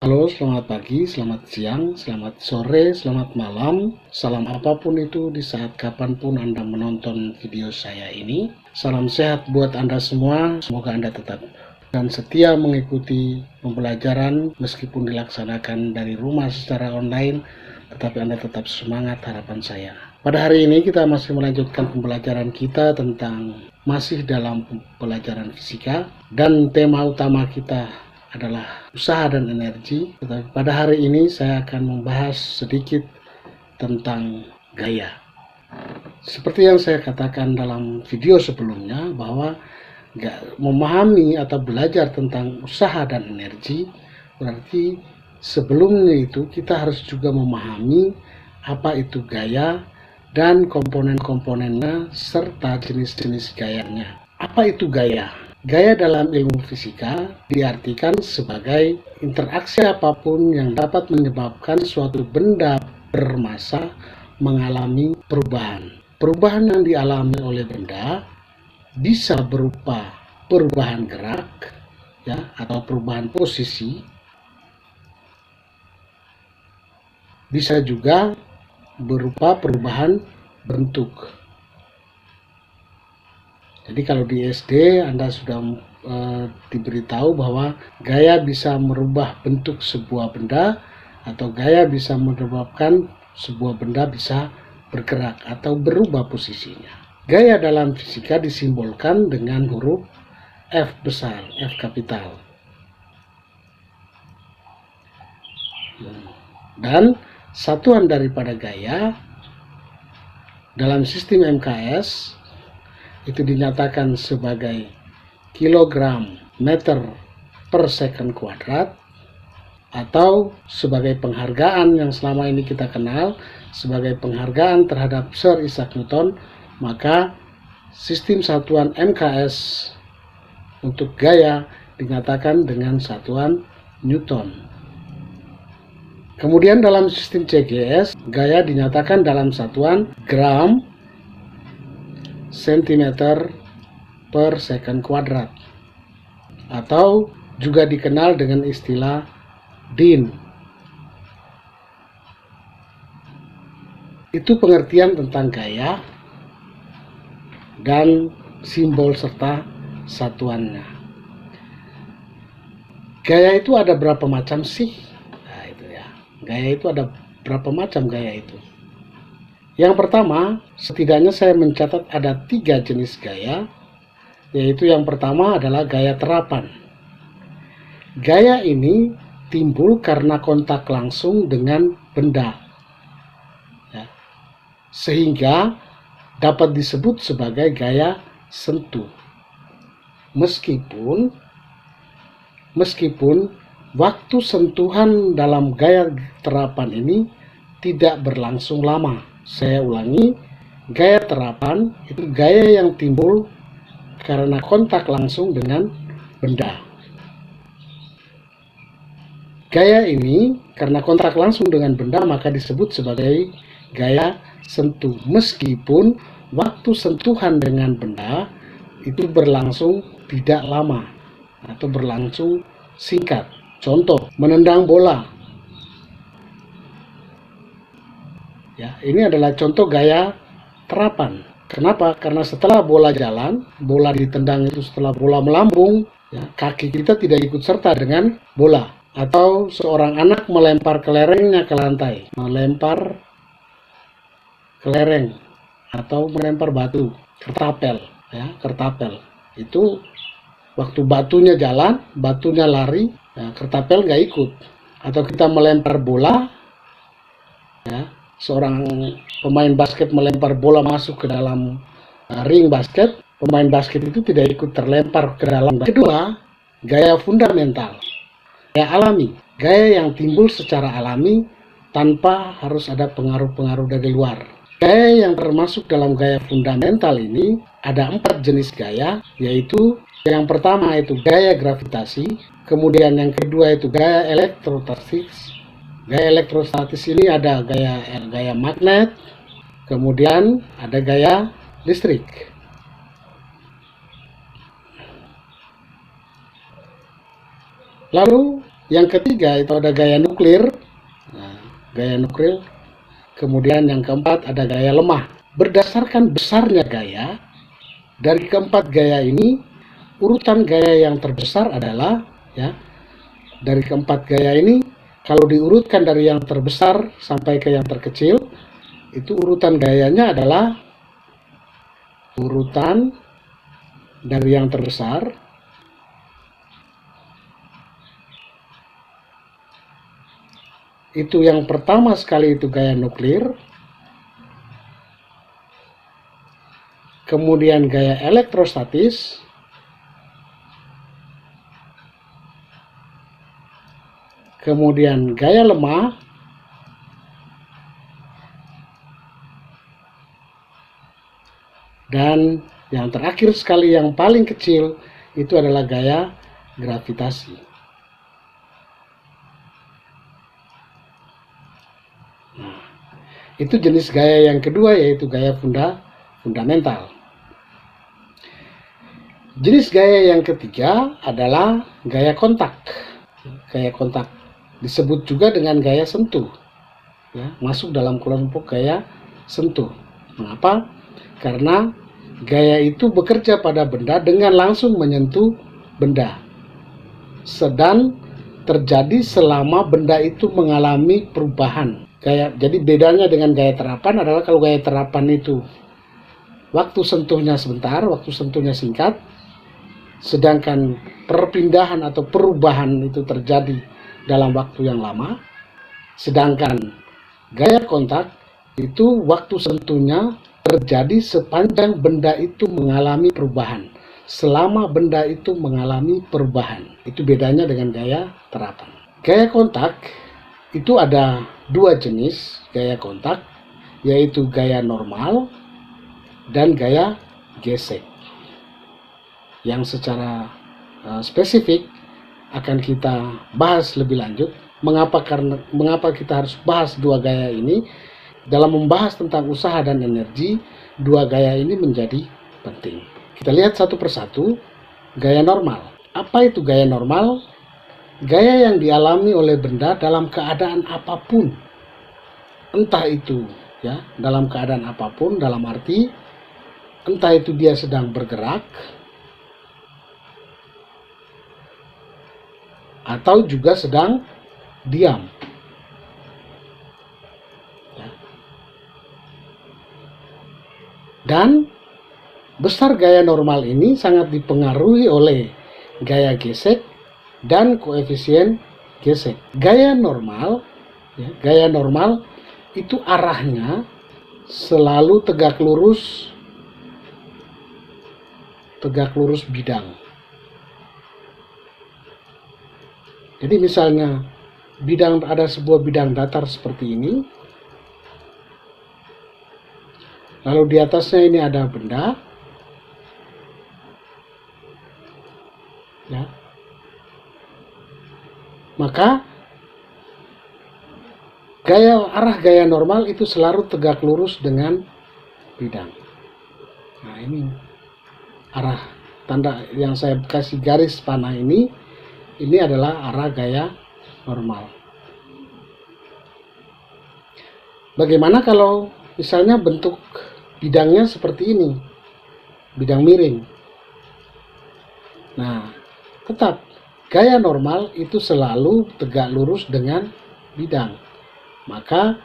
Halo, selamat pagi, selamat siang, selamat sore, selamat malam, salam apapun itu di saat kapanpun Anda menonton video saya ini. Salam sehat buat Anda semua, semoga Anda tetap dan setia mengikuti pembelajaran meskipun dilaksanakan dari rumah secara online, tetapi Anda tetap semangat, harapan saya. Pada hari ini kita masih melanjutkan pembelajaran kita tentang masih dalam pelajaran fisika dan tema utama kita adalah usaha dan energi. Tetapi pada hari ini saya akan membahas sedikit tentang gaya. Seperti yang saya katakan dalam video sebelumnya, bahwa memahami atau belajar tentang usaha dan energi berarti sebelumnya itu kita harus juga memahami apa itu gaya dan komponen-komponennya serta jenis-jenis gayanya. Apa itu gaya? Gaya dalam ilmu fisika diartikan sebagai interaksi apapun yang dapat menyebabkan suatu benda bermassa mengalami perubahan. Perubahan yang dialami oleh benda bisa berupa perubahan gerak, ya, atau perubahan posisi. Bisa juga berupa perubahan bentuk. Jadi kalau di SD Anda sudah diberitahu bahwa gaya bisa merubah bentuk sebuah benda atau gaya bisa menyebabkan sebuah benda bisa bergerak atau berubah posisinya. Gaya dalam fisika disimbolkan dengan huruf F besar, F kapital. Dan satuan daripada gaya dalam sistem MKS itu dinyatakan sebagai kilogram meter per second kuadrat, atau sebagai penghargaan yang selama ini kita kenal sebagai penghargaan terhadap Sir Isaac Newton. Maka sistem satuan MKS untuk gaya dinyatakan dengan satuan Newton. Kemudian dalam sistem CGS, gaya dinyatakan dalam satuan gram sentimeter per second kuadrat, atau juga dikenal dengan istilah din. Itu pengertian tentang gaya dan simbol serta satuannya. Gaya itu ada berapa macam sih? Nah, itu ya. Gaya itu ada berapa macam gaya itu? Yang pertama, setidaknya saya mencatat ada 3 jenis gaya, yaitu yang pertama adalah gaya terapan. Gaya ini timbul karena kontak langsung dengan benda, ya, sehingga dapat disebut sebagai gaya sentuh. Meskipun waktu sentuhan dalam gaya terapan ini tidak berlangsung lama. Saya ulangi, gaya terapan itu gaya yang timbul karena kontak langsung dengan benda. Gaya ini karena kontak langsung dengan benda maka disebut sebagai gaya sentuh, meskipun waktu sentuhan dengan benda itu berlangsung tidak lama atau berlangsung singkat. Contoh, menendang bola. Ya, ini adalah contoh gaya terapan. Kenapa? Karena setelah bola jalan, bola ditendang itu setelah bola melambung, ya, kaki kita tidak ikut serta dengan bola. Atau seorang anak melempar kelerengnya ke lantai, melempar kelereng atau melempar batu, kertapel, ya, kertapel. Itu waktu batunya jalan, batunya lari, ya, kertapel nggak ikut. Atau kita melempar bola, ya, seorang pemain basket melempar bola masuk ke dalam ring basket, pemain basket itu tidak ikut terlempar ke dalam. Kedua, gaya fundamental, gaya alami, gaya yang timbul secara alami tanpa harus ada pengaruh-pengaruh dari luar. Gaya yang termasuk dalam gaya fundamental ini ada 4 jenis gaya, yaitu yang pertama itu gaya gravitasi, kemudian yang kedua itu gaya elektrostatis. Gaya elektrostatis ini ada gaya magnet, kemudian ada gaya listrik. Lalu Yang ketiga itu ada gaya nuklir. Nah, gaya nuklir. Kemudian yang keempat ada gaya lemah. Berdasarkan besarnya gaya, dari keempat gaya ini, urutan gaya yang terbesar adalah, ya, dari keempat gaya ini, kalau diurutkan dari yang terbesar sampai ke yang terkecil, itu urutan gayanya adalah urutan dari yang terbesar itu yang pertama sekali itu gaya nuklir, kemudian gaya elektrostatis, kemudian gaya lemah, dan yang terakhir sekali yang paling kecil itu adalah gaya gravitasi. Nah, itu jenis gaya yang kedua, yaitu gaya fundamental. Jenis gaya yang ketiga adalah gaya kontak. Gaya kontak disebut juga dengan gaya sentuh, ya, masuk dalam kelompok gaya sentuh. Mengapa? Karena gaya itu bekerja pada benda dengan langsung menyentuh benda, sedang terjadi selama benda itu mengalami perubahan. Jadi bedanya dengan gaya terapan adalah kalau gaya terapan itu waktu sentuhnya sebentar, waktu sentuhnya singkat, sedangkan perpindahan atau perubahan itu terjadi dalam waktu yang lama. Sedangkan gaya kontak itu waktu sentuhnya terjadi sepanjang benda itu mengalami perubahan, selama benda itu mengalami perubahan. Itu bedanya dengan gaya terapan. Gaya kontak itu ada dua jenis gaya kontak, yaitu gaya normal dan gaya gesek, yang secara spesifik akan kita bahas lebih lanjut. Mengapa kita harus bahas dua gaya ini? Dalam membahas tentang usaha dan energi, dua gaya ini menjadi penting. Kita lihat satu persatu. Gaya normal. Apa itu gaya normal? Gaya yang dialami oleh benda dalam keadaan apapun. Entah itu, ya, dalam keadaan apapun, dalam arti entah itu dia sedang bergerak atau juga sedang diam. Dan besar gaya normal ini sangat dipengaruhi oleh gaya gesek dan koefisien gesek. Gaya normal itu arahnya selalu tegak lurus bidang. Jadi misalnya ada sebuah bidang datar seperti ini, lalu di atasnya ini ada benda, ya, maka arah gaya normal itu selalu tegak lurus dengan bidang. Nah, ini arah tanda yang saya kasih garis panah ini adalah arah gaya normal. Bagaimana kalau misalnya bentuk bidangnya seperti ini, bidang miring? Nah, tetap gaya normal itu selalu tegak lurus dengan bidang. Maka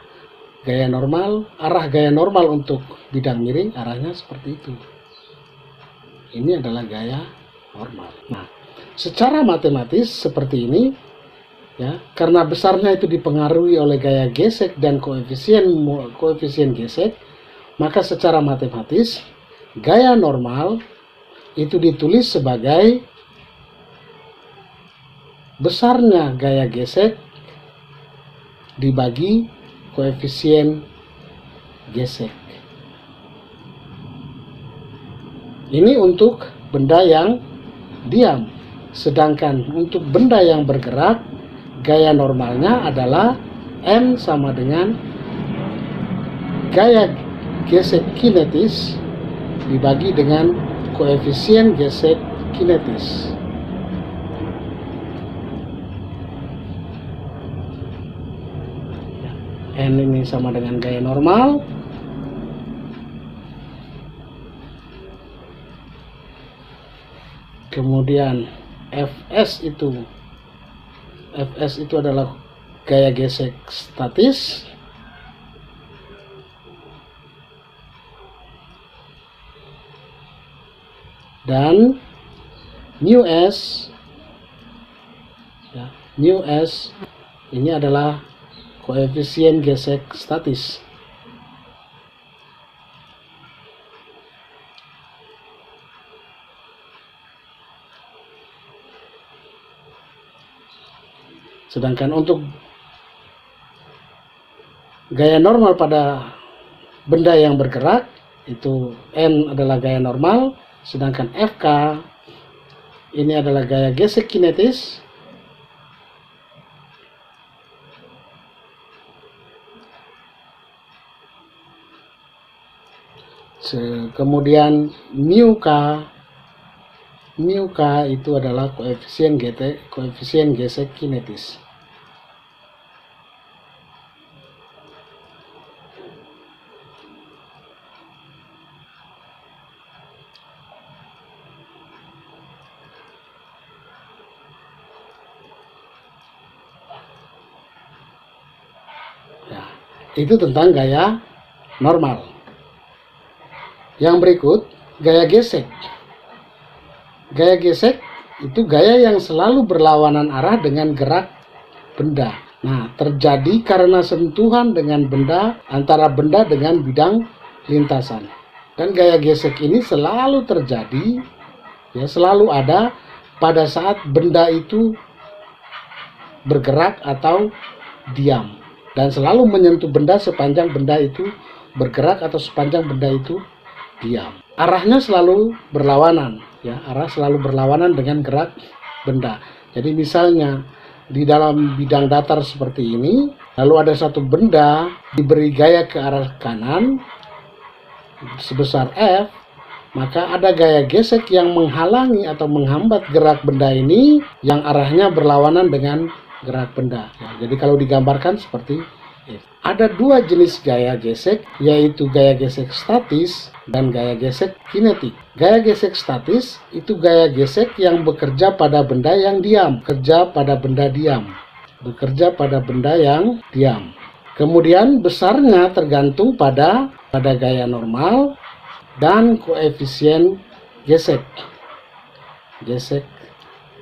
arah gaya normal untuk bidang miring arahnya seperti itu. Ini adalah gaya normal. Nah, secara matematis seperti ini, ya, karena besarnya itu dipengaruhi oleh gaya gesek dan koefisien gesek, maka secara matematis gaya normal itu ditulis sebagai besarnya gaya gesek dibagi koefisien gesek. Ini untuk benda yang diam. Sedangkan untuk benda yang bergerak, gaya normalnya adalah M sama dengan gaya gesek kinetis dibagi dengan koefisien gesek kinetis. N ini sama dengan gaya normal. Kemudian Fs itu adalah gaya gesek statis. Dan mu s, ya, mu s ini adalah koefisien gesek statis. Sedangkan untuk gaya normal pada benda yang bergerak, itu N adalah gaya normal, sedangkan Fk ini adalah gaya gesek kinetis. Kemudian mu k itu adalah koefisien gesek kinetis. Itu tentang gaya normal. Yang berikut, gaya gesek. Gaya gesek itu gaya yang selalu berlawanan arah dengan gerak benda. Nah, terjadi karena sentuhan dengan benda antara benda dengan bidang lintasan. Dan gaya gesek ini selalu terjadi, ya, selalu ada pada saat benda itu bergerak atau diam. Dan selalu menyentuh benda sepanjang benda itu bergerak atau sepanjang benda itu diam. Arahnya selalu berlawanan, ya, arah selalu berlawanan dengan gerak benda. Jadi misalnya di dalam bidang datar seperti ini, lalu ada satu benda diberi gaya ke arah kanan sebesar F, maka ada gaya gesek yang menghalangi atau menghambat gerak benda ini yang arahnya berlawanan dengan gerak benda. Ya, jadi kalau digambarkan seperti ini. Ada dua jenis gaya gesek, yaitu gaya gesek statis dan gaya gesek kinetik. Gaya gesek statis itu gaya gesek yang bekerja pada benda yang diam, bekerja pada benda yang diam. Kemudian besarnya tergantung pada gaya normal dan koefisien gesek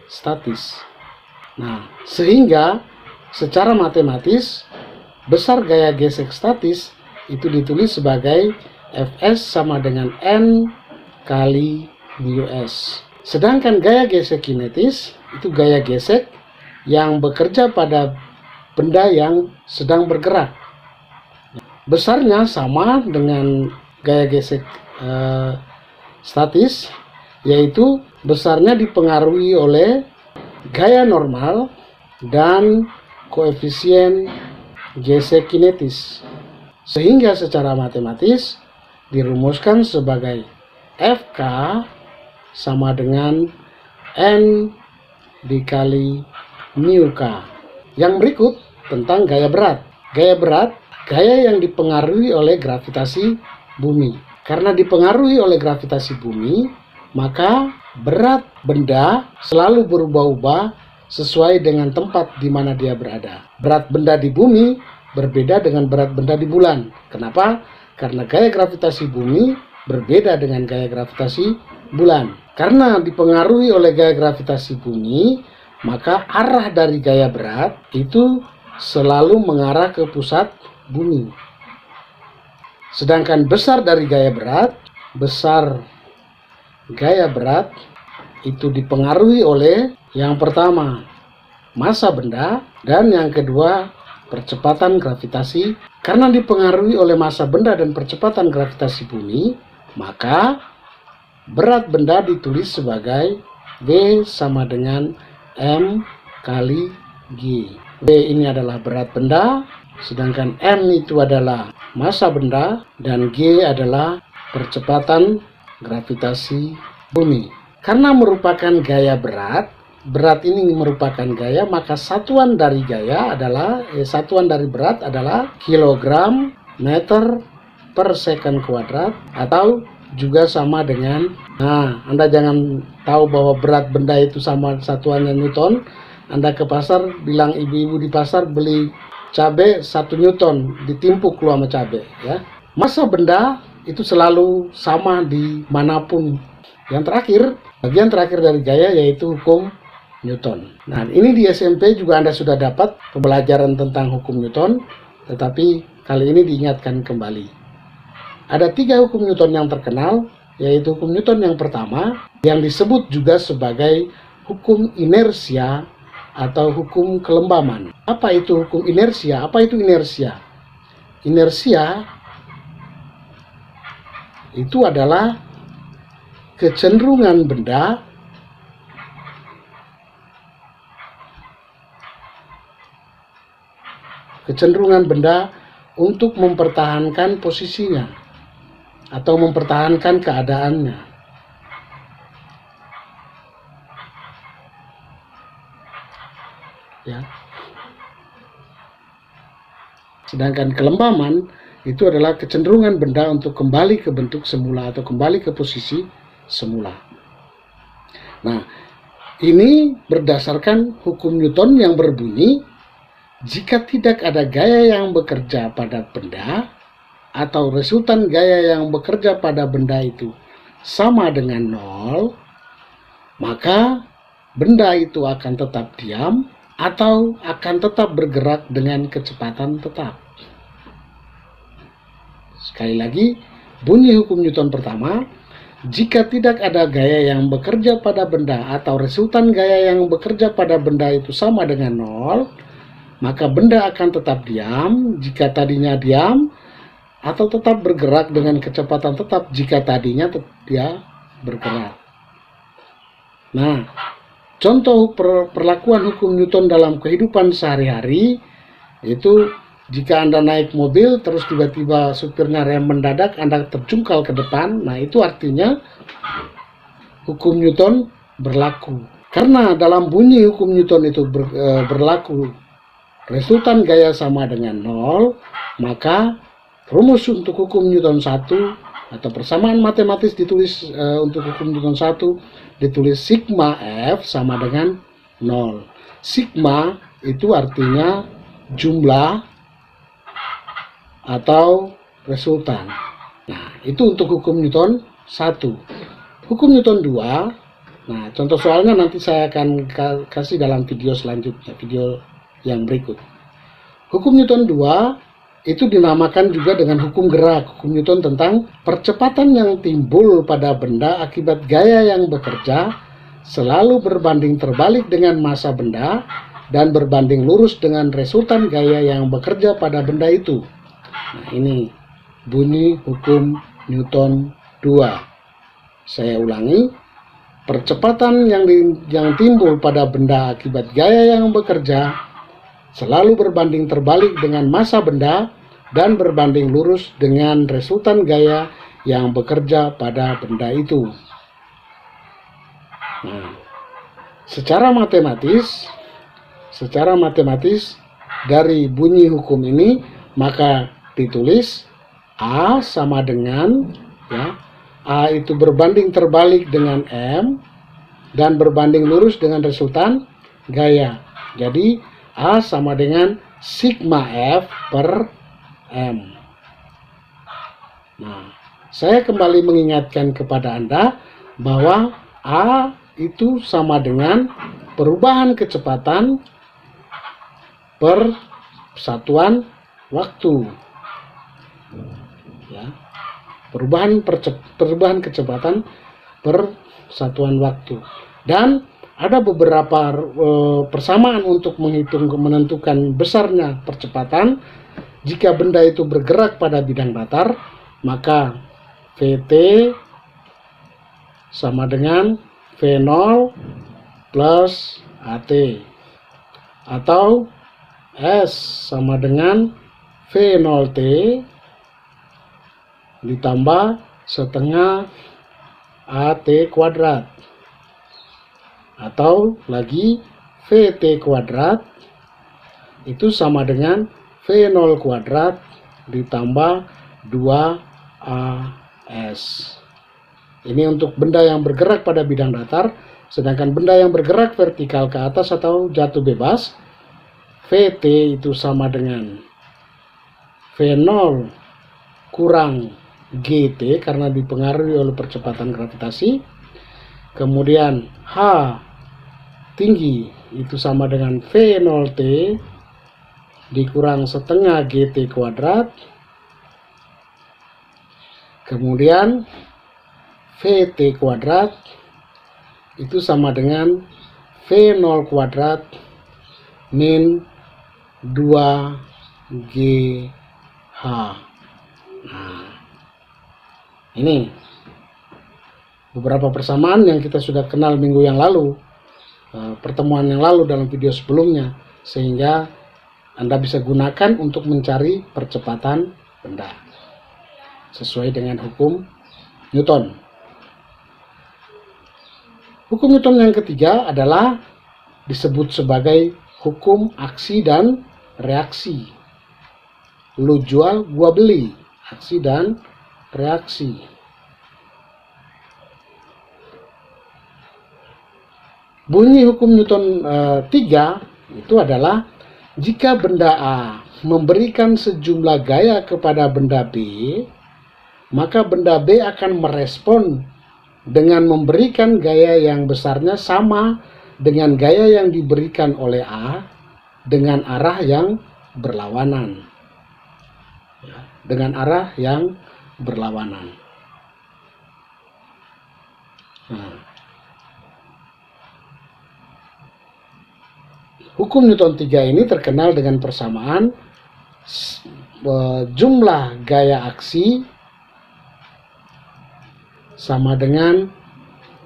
statis. Nah, sehingga secara matematis besar gaya gesek statis itu ditulis sebagai Fs sama dengan N kali mu s. Sedangkan gaya gesek kinetis itu gaya gesek yang bekerja pada benda yang sedang bergerak. Besarnya sama dengan gaya gesek statis, yaitu besarnya dipengaruhi oleh gaya normal dan koefisien gesek kinetis, sehingga secara matematis dirumuskan sebagai Fk sama dengan N dikali mu k. Yang berikut tentang gaya berat. Gaya berat, gaya yang dipengaruhi oleh gravitasi bumi. Karena dipengaruhi oleh gravitasi bumi, maka berat benda selalu berubah-ubah sesuai dengan tempat di mana dia berada. Berat benda di bumi berbeda dengan berat benda di bulan. Kenapa? Karena gaya gravitasi bumi berbeda dengan gaya gravitasi bulan. Karena dipengaruhi oleh gaya gravitasi bumi, maka arah dari gaya berat itu selalu mengarah ke pusat bumi. Sedangkan besar dari gaya berat, gaya berat itu dipengaruhi oleh yang pertama massa benda dan yang kedua percepatan gravitasi. Karena dipengaruhi oleh massa benda dan percepatan gravitasi bumi, maka berat benda ditulis sebagai V sama dengan M kali G. V ini adalah berat benda, sedangkan M itu adalah massa benda dan G adalah percepatan gravitasi bumi. Karena merupakan gaya berat, berat ini merupakan gaya, maka satuan dari berat adalah kilogram meter per second kuadrat, atau juga sama dengan, Anda jangan tahu bahwa berat benda itu sama satuannya Newton. Anda ke pasar, bilang ibu-ibu di pasar beli cabai 1 Newton, ditimpuk lu sama cabai, ya. Massa benda itu selalu sama di manapun. Yang terakhir, bagian terakhir dari gaya yaitu hukum Newton. Nah, ini di SMP juga Anda sudah dapat pembelajaran tentang hukum Newton, tetapi kali ini diingatkan kembali. Ada 3 hukum Newton yang terkenal, yaitu hukum Newton yang pertama, yang disebut juga sebagai hukum inersia atau hukum kelembaman. Apa itu hukum inersia? Apa itu inersia? Inersia itu adalah kecenderungan benda untuk mempertahankan posisinya atau mempertahankan keadaannya. Ya. Sedangkan kelembaman itu adalah kecenderungan benda untuk kembali ke bentuk semula atau kembali ke posisi semula. Nah, ini berdasarkan hukum Newton yang berbunyi, jika tidak ada gaya yang bekerja pada benda atau resultan gaya yang bekerja pada benda itu sama dengan 0, maka benda itu akan tetap diam atau akan tetap bergerak dengan kecepatan tetap. Sekali lagi, bunyi hukum Newton pertama, jika tidak ada gaya yang bekerja pada benda atau resultan gaya yang bekerja pada benda itu sama dengan 0, maka benda akan tetap diam jika tadinya diam, atau tetap bergerak dengan kecepatan tetap jika tadinya dia bergerak. Nah, contoh perlakuan hukum Newton dalam kehidupan sehari-hari itu, jika Anda naik mobil terus tiba-tiba supirnya rem mendadak, Anda terjungkal ke depan, nah itu artinya hukum Newton berlaku. Karena dalam bunyi hukum Newton itu berlaku resultan gaya sama dengan 0, maka rumus untuk hukum Newton 1 atau persamaan matematis ditulis untuk hukum Newton 1 ditulis sigma F sama dengan 0. Sigma itu artinya jumlah atau resultan. Nah, itu untuk hukum Newton 1. Hukum Newton 2, nah contoh soalnya nanti saya akan kasih dalam video selanjutnya, video yang berikut. Hukum Newton 2 itu dinamakan juga dengan hukum gerak. Hukum Newton tentang percepatan yang timbul pada benda akibat gaya yang bekerja selalu berbanding terbalik dengan massa benda dan berbanding lurus dengan resultan gaya yang bekerja pada benda itu. Nah, ini bunyi hukum Newton 2. Saya ulangi, percepatan yang timbul pada benda akibat gaya yang bekerja selalu berbanding terbalik dengan massa benda dan berbanding lurus dengan resultan gaya yang bekerja pada benda itu. Nah, secara matematis dari bunyi hukum ini maka ditulis A sama dengan, ya, A itu berbanding terbalik dengan M dan berbanding lurus dengan resultan gaya. Jadi A sama dengan sigma F per M. Nah, saya kembali mengingatkan kepada Anda bahwa A itu sama dengan perubahan kecepatan per satuan waktu. Ya, perubahan kecepatan per satuan waktu. Dan ada beberapa persamaan untuk menentukan besarnya percepatan. Jika benda itu bergerak pada bidang datar, maka Vt sama dengan V0 plus At, atau S sama dengan V0t ditambah setengah At kuadrat. Atau lagi VT kuadrat itu sama dengan V0 kuadrat ditambah 2AS. Ini untuk benda yang bergerak pada bidang datar, sedangkan benda yang bergerak vertikal ke atas atau jatuh bebas, VT itu sama dengan V0 kurang GT karena dipengaruhi oleh percepatan gravitasi. Kemudian H tinggi itu sama dengan V0T dikurang setengah GT kuadrat. Kemudian VT kuadrat itu sama dengan V0 kuadrat min 2GH. Nah, ini beberapa persamaan yang kita sudah kenal minggu yang lalu, pertemuan yang lalu dalam video sebelumnya, sehingga Anda bisa gunakan untuk mencari percepatan benda sesuai dengan hukum Newton. Hukum Newton yang ketiga adalah disebut sebagai hukum aksi dan reaksi. Lu jual, gua beli. Aksi dan reaksi. Bunyi hukum Newton 3 itu adalah jika benda A memberikan sejumlah gaya kepada benda B, maka benda B akan merespon dengan memberikan gaya yang besarnya sama dengan gaya yang diberikan oleh A dengan arah yang berlawanan. Dengan arah yang berlawanan. Hukum Newton 3 ini terkenal dengan persamaan jumlah gaya aksi sama dengan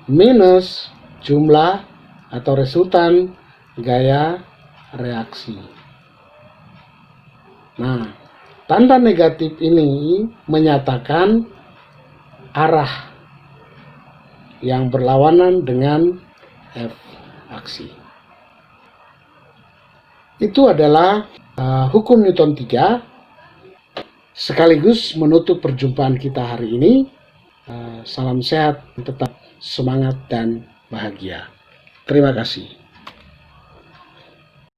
minus jumlah atau resultan gaya reaksi. Nah, tanda negatif ini menyatakan arah yang berlawanan dengan F aksi. Itu adalah hukum Newton 3, sekaligus menutup perjumpaan kita hari ini. Salam sehat, tetap semangat dan bahagia. Terima kasih.